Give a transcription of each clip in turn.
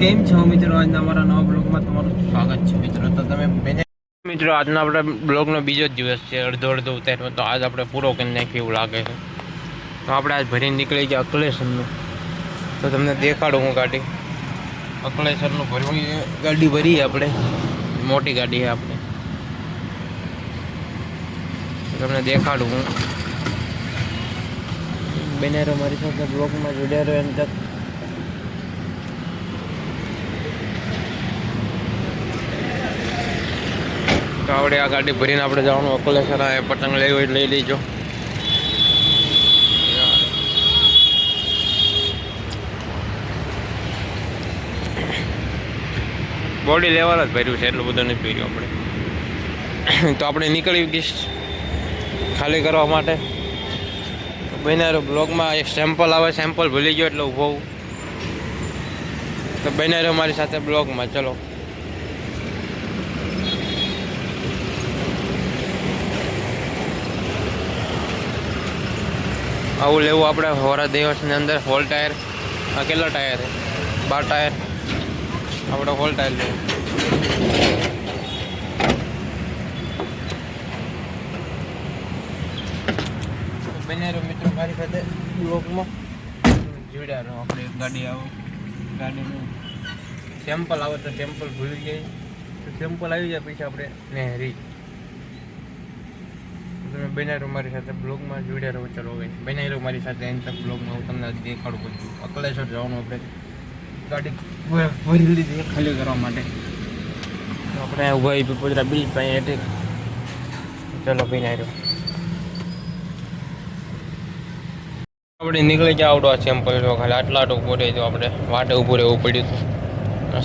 કેમ છો મિત્રો? આજના અમારા નવા બ્લોગમાં તમારું સ્વાગત છે મિત્રો. તો તમે મિત્રો આજનો આપણે બ્લોગનો બીજો જ દિવસ છે, અડધો ઉતાર્યો. તો આજ આપણે પૂરો કરી નાખીએ એવું લાગે છે. તો આપણે આજ ભરીને નીકળી ગયા અકલેશ્વરનું. તો તમને દેખાડું હું ગાડી અકલેશ્વરનું ભરવું ગાડી ભરી આપણે, મોટી ગાડી છે આપણે. તમને દેખાડું હું. બન્યા મારી સાથે બ્લોગમાં જોડ્યા રહ્યો એમ તક. તો આપણે આ ગાડી ભરીને આપણે જવાનું અકલેશ્વર. પતંગ લેવી હોય લઈ લેજો. બોડી લેવલ જ ભર્યું છે, એટલું બધું નથી ભર્યું આપણે. તો આપણે નીકળી ગઈ ખાલી કરવા માટે. બન્યા બ્લોગમાં એક સેમ્પલ આવે, સેમ્પલ ભૂલી ગયો એટલે ઊભો. તો બન્યા રહ્યો મારી સાથે બ્લોગમાં. ચલો આવું લેવું આપણે હોરા દિવસની અંદર. હોલ ટાયર, આ કેટલા ટાયર છે? 12 ટાયર. આપણે હોલ ટાયર લેવું. બન્યા રહ્યો મિત્રો મારી સાથે બ્લોગમાં જોડ્યા રહો. આપણે ગાડી આવો, ગાડીનું સેમ્પલ આવે તો સેમ્પલ ભૂલી જાય તો સેમ્પલ આવી જાય પછી આપણે નહેરી. તમે બન્યા રહો મારી સાથે બ્લોગમાં જોડ્યા રહો. ચલો હવે બન્યા રહો મારી સાથે એન તક બ્લોગમાં. હું તમને દેખાડું બધું. અકલેશ્વર જવાનું આપણે ગાડી ભરી લીધી ખાલી કરવા માટે. આપણે ઉભા પીપોદરા બીજ પાસે એટલે ચલો બન્યા રહ્યો. આપણે નીકળી ગયા આવડો સેમ્પલ જો ખાલી આટલા ઊભો રહી. તો આપણે વાટે ઊભું રહેવું પડ્યું હતું.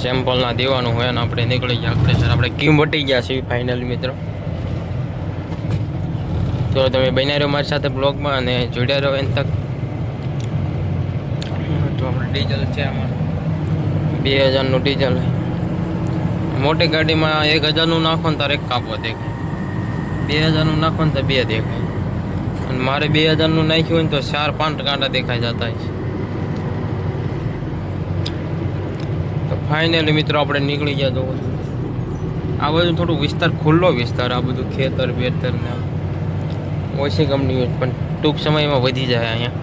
સેમ્પલ ના દેવાનું હોય ને આપણે નીકળી ગયા અકલેશ્વર. આપણે કીમ વટી ગયા છીએ ફાઇનલ મિત્રો. તો તમે બન્યા રહ્યો મારી સાથે બ્લોગમાં અને જોડ્યા રહો એન તક. તો આપણે ડીઝલ છે આમાં 2000નું ડીઝલ. મોટી ગાડીમાં 1000નું નાખો ને તારે એક કાપો દેખાય, 2000નું નાખો ને તો 2 દેખાય. અને મારે 2000નું નાખ્યું હોય ને તો 4-5 કાંટા દેખાઈ જતા છે. તો ફાઇનલી મિત્રો આપણે નીકળી ગયા. તો આ બધું થોડું વિસ્તાર ખુલ્લો વિસ્તાર, આ બધું ખેતર બેતર ને ઓછી કંપની હોય પણ ટૂંક સમયમાં વધી જાય અહીંયા.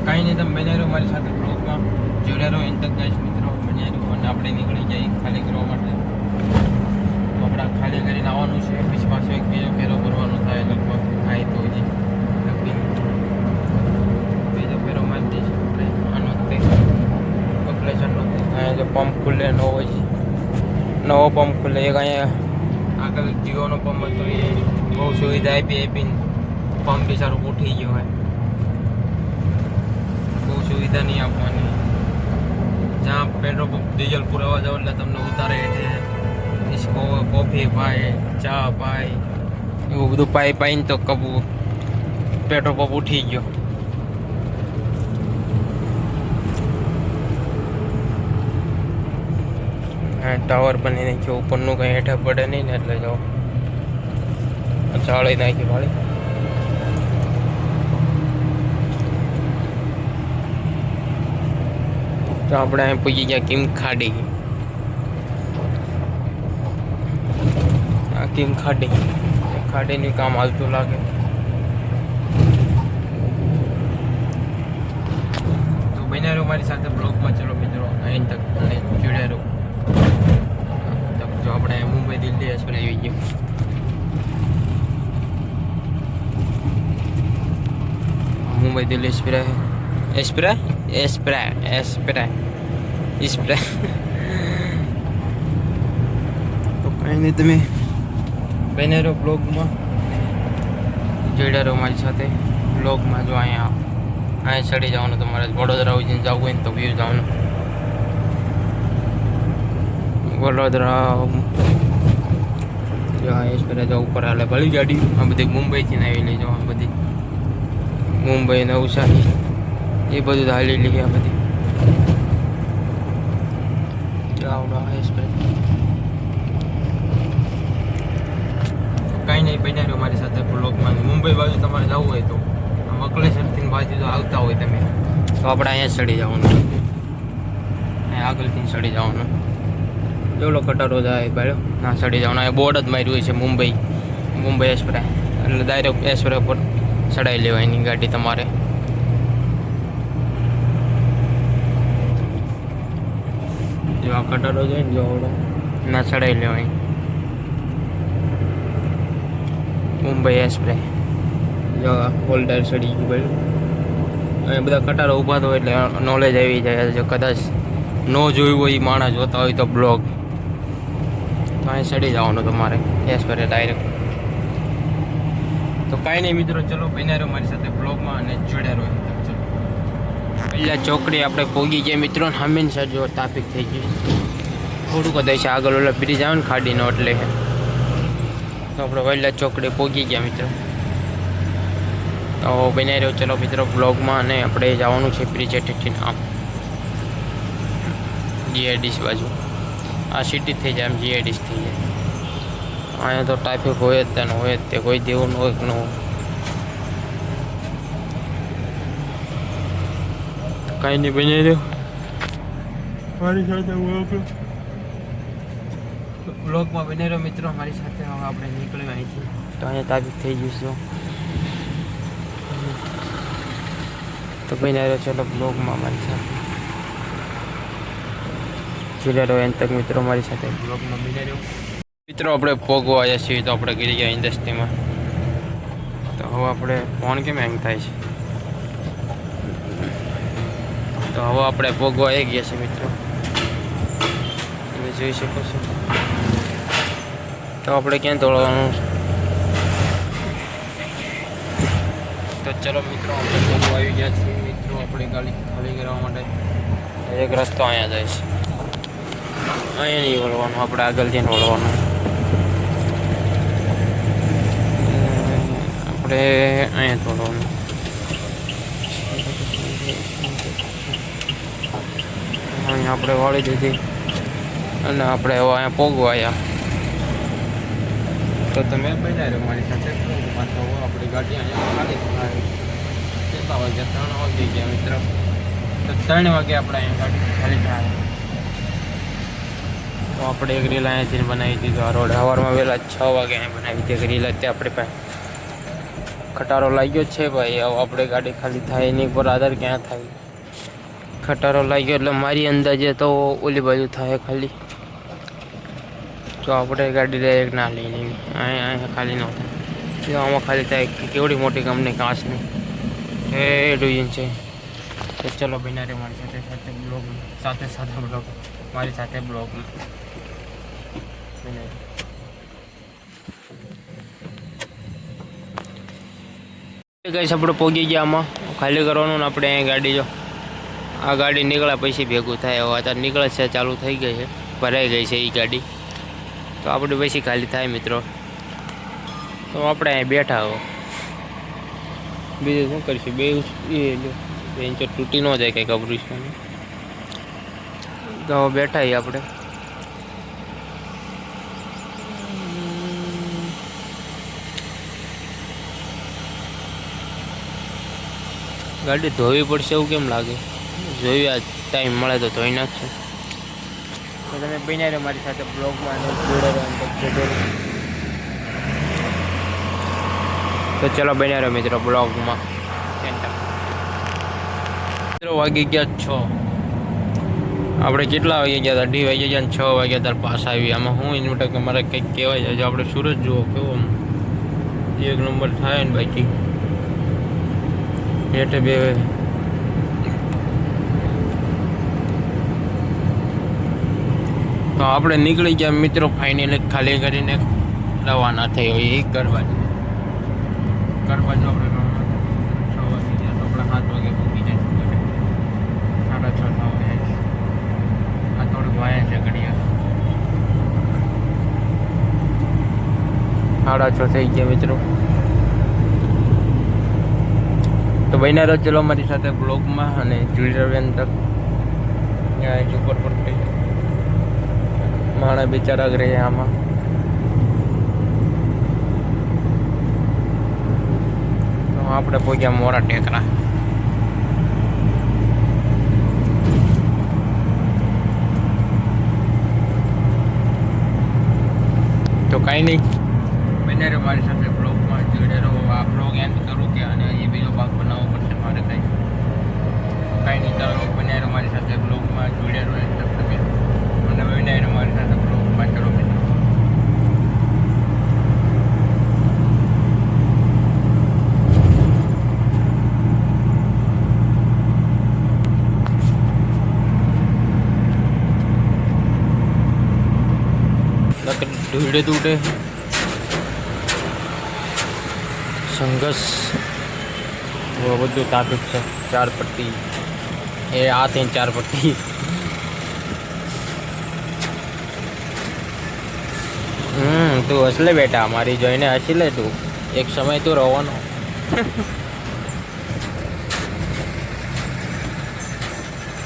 કાંઈ નહીં, તમે બન્યા રહો મારી સાથે બ્લોગમાં જોડ્યા રહો એન તક ગાઈસ મિત્રો. બન્યા રહો અને આપણે નીકળી જઈએ ખાલી કરવા માટે. તો આપણે ખાલી કરીને આવવાનું છે, પછી પાછો એક બીજો ફેરો ભરવાનો થાય લગભગ. થાય તો હજી બીજો ફેરો મારી દઈશું આપણે. આનો તે અકલેશ્વરનો અહીંયા જો પંપ ખુલ્લે નવો પંપ ખુલ્લે. એક અહીંયા આગળ જીઓનો પંપ હતો, એ બહુ સુવિધા આપીને પંપ બી સારું ઉઠી ગયો હોય. બહુ સુવિધા નહીં આપવાની. જ્યાં પેટ્રોલ પંપ ડીઝલ પુરાવા જાવ એટલે તમને ઉતારે એટલે કોફી પાય, ચા પાય, એવું બધું પાઈને તો પેટ્રોલ પંપ ઉઠી ગયો. ટાવર બની નાખ્યો ઉપરનું, કંઈ હેઠા પડે નહીં ને એટલે જાઓ ચાળી નાખી વાળી. તો આપણે અહીં પૂછી ગયા કિમ ખાડી. આ કિમ ખાડીનું કામ હાલતું લાગે. તો બન્યા રહો મારી સાથે બ્લોગમાં. ચલો મિત્રો અહીં તક જોડ્યા રહો. જો આપણે મુંબઈ દિલ્હી એક્સપ્રેસ આવી ગયો. મુંબઈ દિલ્હી એક્સપ્રેસ. તો કંઈ નહીં, તમે બન્યા રહો બ્લોગમાં જોડ્યા રહો મારી સાથે બ્લોગમાં. જો અહીંયા ચડી જવાનું. તમારે વડોદરા ઉજ્જૈન જવું હોય ને તો વ્યૂ જવાનું. વડોદરા એક્સપ્રેસ ઉપર હાલે ભલી ગાડી. આ બધી મુંબઈથી આવી લઈ જાઓ. આ બધી મુંબઈ, નવસારી એ બધું હાલી લઈએ. આ બધી આવડો એક્સપ્રેસ નહીં બન્યા રહ્યો મારી સાથે બ્લોગમાં. મુંબઈ બાજુ તમારે જવું હોય તો મકલેશ્વરથી બાજુ જો આવતા હોય તમે તો આપણે અહીંયા ચડી જવાનું, અહીંયા આગળથી ચડી જવાનું. જેવલો કટારો જાય ભાઈ ના ચડી જવાનું. અહીંયા બોર્ડ જ માર્યું હોય છે મુંબઈ એક્સપ્રેસ, એટલે ડાયરેક્ટ એક્સપ્રેસ પર ચડાવી લેવાયની ગાડી તમારે. જો આ કટારો જોઈને જો ના ચડાવી લેવાય મુંબઈ એક્સપ્રેસ. જો હોલ્ડર ચડી ગયું ભાઈ. અહીંયા બધા કટારો ઊભા તો એટલે નોલેજ આવી જાય. જો કદાચ ન જોયું હોય એ માણસ જોતા હોય તો બ્લોગ તો અહીં ચડી જવાનું તમારે એક્સપ્રેસ ડાયરેક્ટ. તો કાંઈ નહીં મિત્રો, ચલો બન્યા રહો મારી સાથે બ્લોગમાં અને જોડ્યા રહો. પહેલાં ચોકડી આપણે પહોંચી ગયા મિત્રો. હમીન સાઈડ જો ટ્રાફિક થઈ ગઈ થોડુંક જ છે આગળ, ઓલા બ્રિજ આવે ને ખાડીનો એટલે તો આપણે વહેલા ચોકડી પહોંચી ગયા મિત્રો. તો બન્યા રહ્યો ચલો મિત્રો બ્લોગમાં. અને આપણે જવાનું છે બ્રિજ હેઠળથી આમ જીઆઈડીસ બાજુ. આ સિટી થઈ જાય આમ જીઆઈડીસ થઈ જાય. અહીંયા તો ટ્રાફિક હોય જ ત્યાં હોય જ તે, કોઈ દેવું ન હોય કે ન હોય. કાંઈ નહીં બની રહ્યો મારી સાથે બ્લોગમાં બની રહ્યો મિત્રો મારી સાથે. હવે આપણે નીકળ્યું અહીંથી તો અહીંયા ટ્રાફિક થઈ ગયું છે તો બની રહ્યો ચલો બ્લોગમાં મારી સાથે. જોડ્યા રહો એન તક મિત્રો મારી સાથે બ્લોગમાં બની રહ્યો. મિત્રો આપણે પોગવા આવ્યા છીએ તો આપણે ગીરી ગયા ઇન્ડસ્ટ્રીમાં. તો હવે આપણે ફોન કેમ હેંગ થાય છે. તો હવે આપણે પોગવા આવી ગયા છીએ મિત્રો, તમે જોઈ શકો છો. તો આપણે ક્યાં દોડવાનું તો ચલો મિત્રો આપણે પોગવા આવી ગયા છીએ મિત્રો. આપણી ગાડી ખાલી કરવા માટે એક રસ્તો અહીંયા જાય છે, અહીંયા નહીં વળવાનું, આપણે આગળથી વળવાનું. આપણે અહીંયા તોડવાનું. અહીંયા આપણે વાળી દીધી અને આપણે હવે અહીંયા પોગવા આવ્યા. તો તમે બન્યા રહ્યો મારી સાથે. આપણી ગાડી અહીંયા ખાલી થાય કેટલા વાગ્યા 3 વાગી ગયા મિત્રો. તો 3 વાગે આપણે અહીંયા ગાડી ખાલી થાય. તો આપણે એક રીલ અહીંયાથી બનાવી દીધો. આ રોડ સવારમાં વહેલા 6 વાગે અહીંયા બનાવી હતી એક રીલ. અત્યારે આપણે પાસે ખટારો લાગ્યો છે ભાઈ. હવે આપણે ગાડી ખાલી થાય એની પર આધાર ક્યાં થાય. ખટારો લાગ્યો એટલે મારી અંદાજે તો ઓલી બાજુ થાય ખાલી. તો આપણે ગાડી ડાયરેક્ટ ના લઈ લેવી, અહીંયા ખાલી ન થાય. જો આમાં ખાલી થાય. કેવડી મોટી કંપની કાચની એ ડુઈન છે. તો ચલો બન્યા રે મારી સાથે સાથે બ્લોગ સાથે બ્લોગ મારી સાથે બ્લોગમાં ગઈ. આપણે પહોંચી ગયા આમાં ખાલી કરવાનું ને આપણે અહીંયા ગાડી જો આ ગાડી નીકળ્યા પછી ભેગું થાય. હવે અત્યારે નીકળે છે, ચાલુ થઈ ગઈ છે, ભરાઈ ગઈ છે એ ગાડી. તો આપણે પછી ખાલી થાય મિત્રો. તો આપણે અહીં બેઠા હો, બીજું શું કરીશું. બે ઇંચ તૂટી ન જાય કંઈક અબરું છે. તો બેઠા આપણે. ગાડી ધોવી પડશે એવું કેમ લાગે. જોયું આ ટાઈમ મળે તો ધોઈ નાખશે. તો તમે બન્યા રહો મારી સાથે બ્લોગમાં. તો ચલો બન્યા રહો મિત્રો બ્લોગમાં. મિત્રો વાગી ગયા 6. આપણે કેટલા વાગે ગયા હતા? 2 વાગે ગયા, 6 વાગ્યા ત્યારે પાસ આવી. આમાં હું ઇન્વર્ટર કે મારે કંઈક કહેવાય જાય. આપણે સુરત જુઓ કેવો એક નંબર થાય ને બાકી હેઠે બે. તો આપણે નીકળી ગયા મિત્રો ફાઇનલી ખાલી કરીને રવાના થઈ હોય એ કરવા જો આપણે 6 વાગે ગયા તો આપણે 7 વાગે પહોંચી જાય. 6:30 વાગે આ થોડુંક વાયા છે ઘડિયાળ. 6:30 થઈ ગયા મિત્રો. તો બન્યા રહો ચલો મારી સાથે બ્લોગમાં અને જોઈ રહ્યો તક. ત્યાં ઉપર પડતી માણા બિચારા રહે આમાં. આપણે પહોંચ્યા મોરા ટેકરા. તો કાંઈ નહીં, બને રહો મારી સાથે બ્લોગમાં જોડે રહો. આ બ્લોગ એન્ડ કરું કે અને એ બીજો ભાગ બનાવવો પડશે મારે કંઈ. કાંઈ નહીં, ચાલો બને રહો મારી સાથે બ્લોગમાં જોડે રહો એન્ડ તમે અને બને રહો મારી સાથે બ્લોગમાં. ચલો મિત્રો. ઢૂંઢે તૂટે સંઘર્ષ બધું ટ્રાફિક છે. 4 પટ્ટી એ આ 4 પટ્ટી. તું હસલે બેટા, મારી જોઈને હસી લે તું. એક સમય તું રહેવાનો.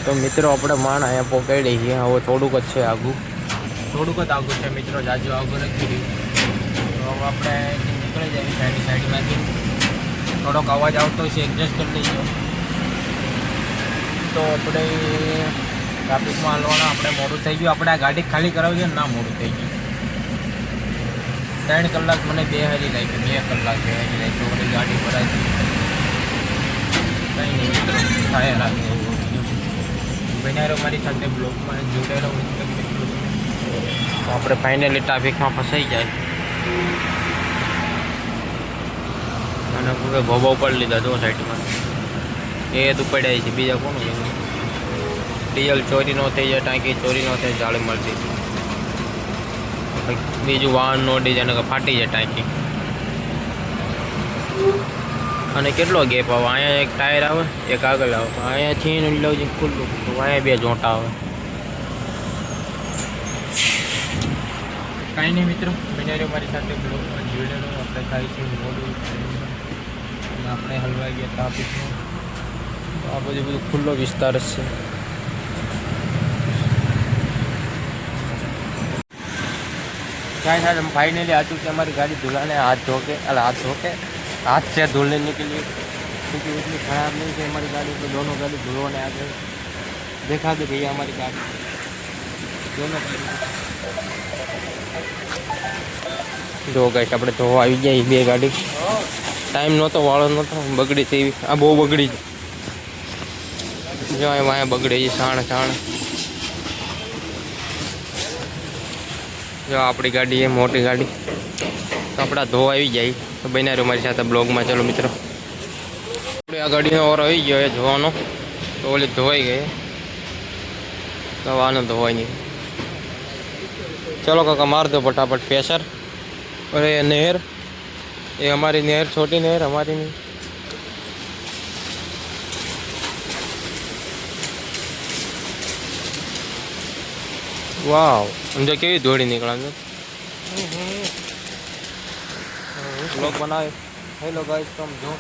તો મિત્રો આપણે માણ અહીંયા પકડી છીએ. હવે થોડુંક જ છે આગું, થોડુંક જ આગું છે મિત્રો, જાજુ આગું નથી રહ્યું. તો આપણે નીકળી જાય સાઈડમાંથી. થોડોક અવાજ આવતો છે, એડજસ્ટ કરી લઈશું. તો આપણે ટ્રાફિકમાં હાલવાના, આપણે મોડું થઈ ગયું. આપણે આ ગાડી ખાલી કરાવી છે ને, ના મોડું થઈ ગયું. 3 કલાક મને બેહારી રાખી, 2 કલાક બેહારી રાખી. ઓલી ગાડી ભરાતી કંઈ નહીં મિત્રો, થાય રાખે એવું બનાવી રહ્યો મારી સાથે બ્લોકમાં જોડાઈ રહ્યો. તો આપણે ફાઇનલી ટ્રાફિકમાં ફસાઈ જાય અને પૂરે ભોબા ઉપર લીધા જો સાઈડમાં. એ તો પડ્યા છે, બીજા કોનું છે. ડીઝલ ચોરી ન થઈ જાય, ટાંકી ચોરી ન થાય, જાળી મળતી. બીજું વાહન નો ડીઝલ ફાટી જાય ટાંકી. અને કેટલો ગેપ આવે, અહીંયા એક ટાયર આવે, એક આગળ આવે. અહીંયાથી લઉં ખુલ્લું, અહીંયા 2 જોટા આવે. કાંઈ નહીં મિત્રો, બન્યા મારી સાથે બ્લોગમાં જોડેલો. આપણે થાય છે મોડું અને આપણે હલવાઈ ગયા ટ્રાફિકમાં. તો આ બધું ખુલ્લો વિસ્તાર છે. કાંઈ થાય ફાइनली आ चुके हमारी गाड़ी धुलाने. हाथ धो के हाथ से धुल लेने के लिए, क्योंकि इतनी ख़राब नहीं थी हमारी गाड़ी. तो दोनों गाड़ी धुलवाने आ गए. देखा दे भैया हमारी गाड़ी, दोनों गाड़ी જો ગાઈસ આપણે ધોવા આવી જાય 2 ગાડી. ટાઈમ નહોતો, વાળો નહોતો, બગડી તેવી. આ બહુ બગડી છે જો, અહીંયા બગડે છે છાણ. જો આપણી ગાડી એ મોટી ગાડી. તો આપણા ધોવા આવી જાય. તો બન્યા રહ્યો મારી સાથે બ્લોગમાં. ચલો મિત્રો, આપણે આ ગાડીનો ઓર આવી ગયો એ ધોવાનો. તો ઓલી ધોવાઈ ગઈ, તો આનો ધોવાય નહીં. चलो काका मार दो फटाफट प्रेशर. और ये नहर, ये हमारी नहर, छोटी नहर हमारी नहीं. वाह, समझो केवी दौड़ी निकला लोग बनाए. हेलो गाइस, तुम जो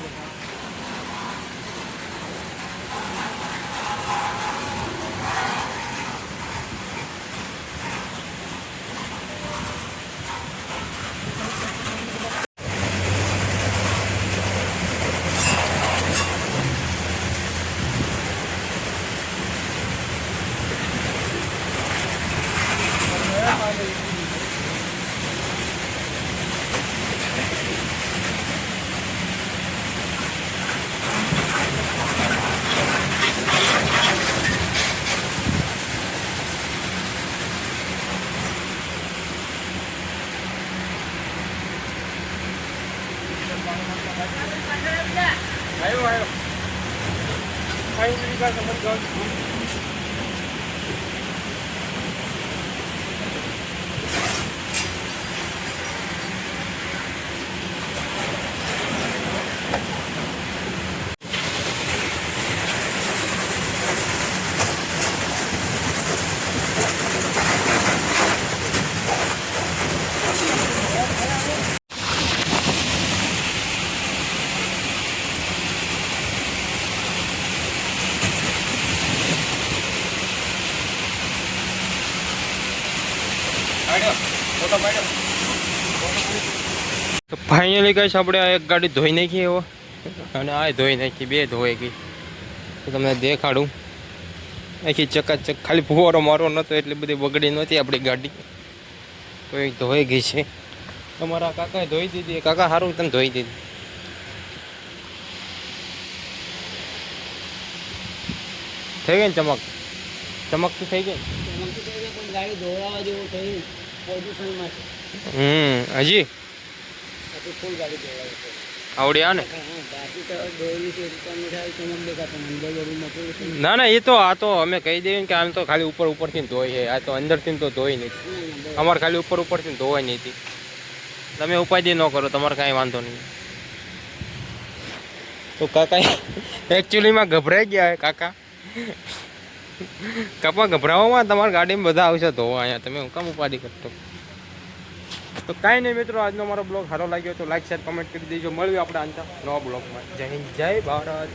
તો ફાઇનલી ગાઈસ આપણે આ એક ગાડી ધોઈ નાખી. એવો અને આ ધોઈ નાખી, 2 ધોઈ ગઈ. તો તમને દેખાડું. આખી ચકાચક, ખાલી ફુવારો મારો નહોતો એટલે બધી બગડી નહોતી આપણી ગાડી. તો એક ધોઈ ગઈ છે. તમારા કાકાએ ધોઈ દીધી. કાકા સારું તમે ધોઈ દીધી. થઈ ગઈ ને ચમક? ચમકતી થઈ ગઈ. ગાડી ધોવાવા જેવું થયું પોઝિશનમાં છે. હજી ફૂલ ગાડી ધોવાવી આવડી આવે ને? બાકી તો ધોયેલી છે તમને થાય ચમક દેખાતો અંદર બધું મટેલું છે. ના ના, એ તો આ તો અમે કહી દઈએ કે આમ તો ખાલી ઉપર ઉપરથી ધોઈ છે. આ તો અંદરથી તો ધોઈ નથી. અમારે ખાલી ઉપર ઉપરથી ધોવાય નહીં હતી. તમે ઉપાધિ ન કરો, તમારે કાંઈ વાંધો નહીં. તો કાકા એકચ્યુઅલીમાં ગભરાઈ ગયા કાકા. કાપા ગભરાવામાં તમારી ગાડીમાં બધા આવશે ધોવા અહીંયા. તમે હું કામ ઉપાધિ કરતો? તો કાંઈ નહીં મિત્રો, આજનો મારો બ્લોગ સારો લાગ્યો તો લાઈક શેર કમેન્ટ કરી દેજો. મળ્યું આપણે અંત નવા બ્લોગમાં. જય હિન્દ, જય ભારત.